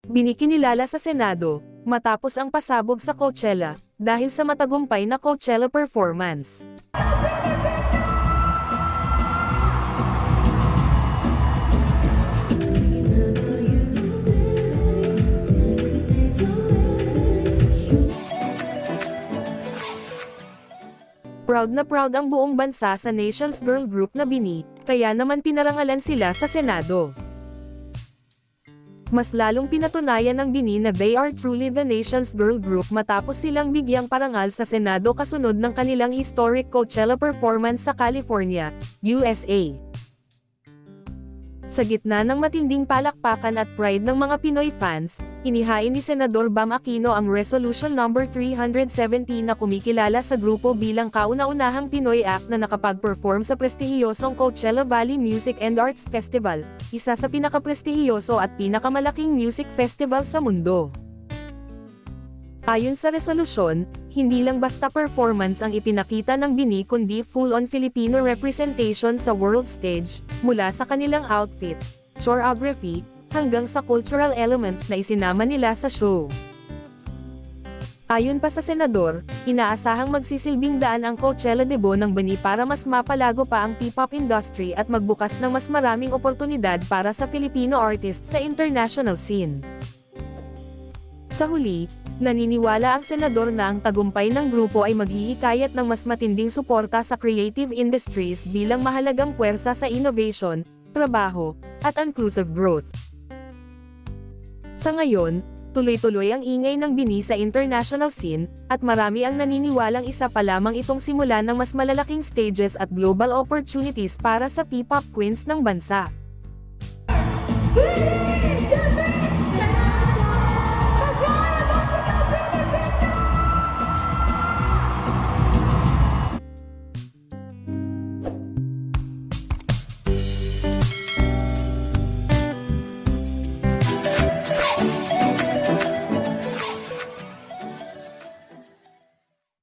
Binikinilala sa Senado, matapos ang pasabog sa Coachella, dahil sa matagumpay na Coachella performance. Proud na proud ang buong bansa sa Nations Girl Group na BINI, kaya naman pinarangalan sila sa Senado. Mas lalong pinatunayan ng BINI na they are truly the Nations Girl Group matapos silang bigyang parangal sa Senado kasunod ng kanilang historic Coachella performance sa California, USA. Sa gitna ng matinding palakpakan at pride ng mga Pinoy fans, inihain ni Senador Bam Aquino ang Resolution No. 317 na kumikilala sa grupo bilang kauna-unahang Pinoy act na nakapag-perform sa prestihiyosong Coachella Valley Music and Arts Festival, isa sa pinakaprestihiyoso at pinakamalaking music festival sa mundo. Ayon sa resolusyon, hindi lang basta performance ang ipinakita ng BINI kundi full-on Filipino representation sa world stage, mula sa kanilang outfits, choreography, hanggang sa cultural elements na isinama nila sa show. Ayon pa sa senador, inaasahang magsisilbing daan ang Coachella Debo ng BINI para mas mapalago pa ang P-pop industry at magbukas ng mas maraming oportunidad para sa Filipino artists sa international scene. Sa huli, naniniwala ang senador na ang tagumpay ng grupo ay maghihikayat ng mas matinding suporta sa creative industries bilang mahalagang puwersa sa innovation, trabaho, at inclusive growth. Sa ngayon, tuloy-tuloy ang ingay ng BINI sa international scene, at marami ang naniniwalang isa pa lamang itong simula ng mas malalaking stages at global opportunities para sa P-pop queens ng bansa.